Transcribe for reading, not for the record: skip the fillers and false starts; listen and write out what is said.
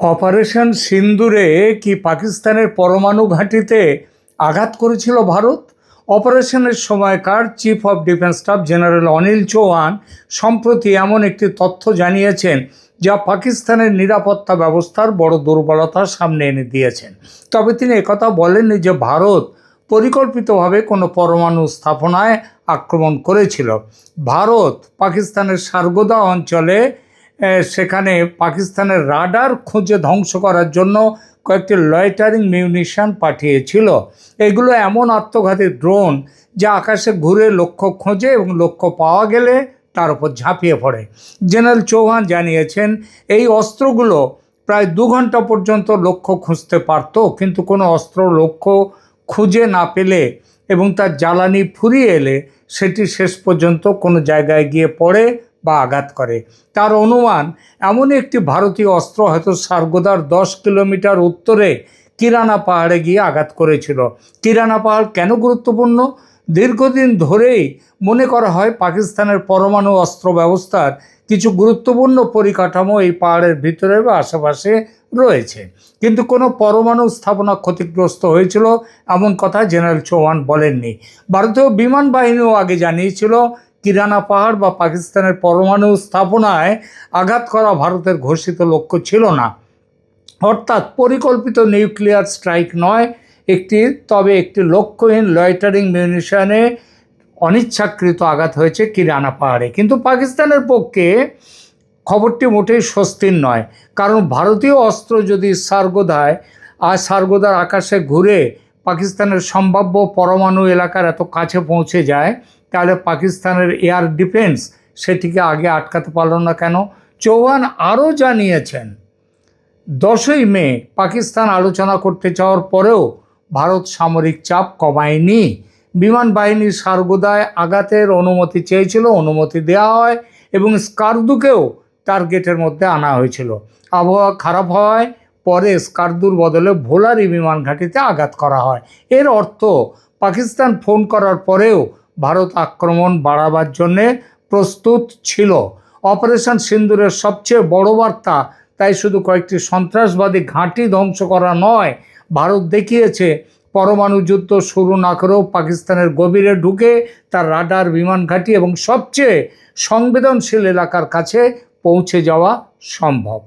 Operation সিন্দুরে কি পাকিস্তানের পরমাণু ঘাঁটিতে আঘাত করেছিল ভারত? অপারেশনের সময়কার chief of defence staff general Anil Chauhan সম্প্রতি এমন একটি তথ্য জানিয়েছেন যা পাকিস্তানের নিরাপত্তা ব্যবস্থার বড় দুর্বলতা সামনে এনে দিয়েছেন। তবে তিনি একথা বলেননি যে ভারত পরিকল্পিতভাবে কোনো পরমাণু স্থাপনায় আক্রমণ করেছিল। ভারত পাকিস্তানের সারগোদা অঞ্চলে সেখানে পাকিস্তানের রাডার খুঁজে ধ্বংস করার জন্য কয়েকটি লয়টারিং মিউনিশন পাঠিয়েছিল। এগুলো এমন আত্মঘাতী ড্রোন যা আকাশে ঘুরে লক্ষ্য খোঁজে এবং লক্ষ্য পাওয়া গেলে তার উপর ঝাঁপিয়ে পড়ে। জেনারেল চৌহান জানিয়েছেন এই অস্ত্রগুলো প্রায় 2 ঘন্টা পর্যন্ত লক্ষ্য খুঁজতে পারত, কিন্তু কোনো অস্ত্র লক্ষ্য খুঁজে না পেলে এবং তার জ্বালানি ফুরিয়ে এলে সেটি শেষ পর্যন্ত কোনো জায়গায় গিয়ে পড়ে বা আঘাত করে। তার অনুমান এমন একটি ভারতীয় অস্ত্র হয়তো সারগোদার 10 কিলোমিটার উত্তরে কিরানা পাহাড়ে গিয়ে আঘাত করেছিল। কিরানা পাহাড় কেন গুরুত্বপূর্ণ? দীর্ঘদিন ধরেই মনে করা হয় পাকিস্তানের পরমাণু অস্ত্র ব্যবস্থার কিছু গুরুত্বপূর্ণ পরিকাঠামো এই পাহাড়ের ভিতরে বা আশেপাশে রয়েছে, কিন্তু কোনো পরমাণু স্থাপনা ক্ষতিগ্রস্ত হয়েছিল এমন কথা জেনারেল চৌহান বলেননি। ভারতীয় বিমান বাহিনীও আগে জানিয়েছিল কিরানা পাহাড় বা পাকিস্তানের পরমাণু স্থাপনায় আঘাত করা ভারতের ঘোষিত লক্ষ্য ছিল না। অর্থাৎ পরিকল্পিত নিউক্লিয়ার স্ট্রাইক নয়, তবে একটি লক্ষ্যহীন লয়টারিং মিউনিশনে অনিচ্ছাকৃত আঘাত হয়েছে কিরানা পাহাড়ে। কিন্তু পাকিস্তানের পক্ষে খবরটি মোটেই স্বস্তির নয়, কারণ ভারতীয় অস্ত্র যদি সারগোদার আকাশে ঘুরে পাকিস্তানের সম্ভাব্য পরমাণু এলাকার এত কাছে পৌঁছে যায়, তাহলে পাকিস্তানের এয়ার ডিফেন্স সেটিকে আগে আটকাতে পারল না কেন? চৌহান আরও জানিয়েছেন 10ই মে পাকিস্তান আলোচনা করতে চাওয়ার পরেও ভারত সামরিক চাপ কমায়নি। বিমান বাহিনী সারগোদায় আঘাতের অনুমতি চেয়েছিল, অনুমতি দেওয়া হয় এবং স্কারদুকেও টার্গেটের মধ্যে আনা হয়েছিল। আবহাওয়া খারাপ হওয়ায় পরে স্কারদুর বদলে ভোলারি বিমান ঘাঁটিতে আঘাত করা হয়। এর অর্থ পাকিস্তান ফোন করার পরেও ভারত আক্রমণ বাড়াবার জন্যে প্রস্তুত ছিল। অপারেশন সিন্দুরের সবচেয়ে বড় বার্তা তাই শুধু কয়েকটি সন্ত্রাসবাদী ঘাঁটি ধ্বংস করা নয়, ভারত দেখিয়েছে পরমাণু যুদ্ধ শুরু না করেও পাকিস্তানের গভীরে ঢুকে তার রাডার, বিমান ঘাঁটি এবং সবচেয়ে সংবেদনশীল এলাকার কাছে পৌঁছে যাওয়া সম্ভব।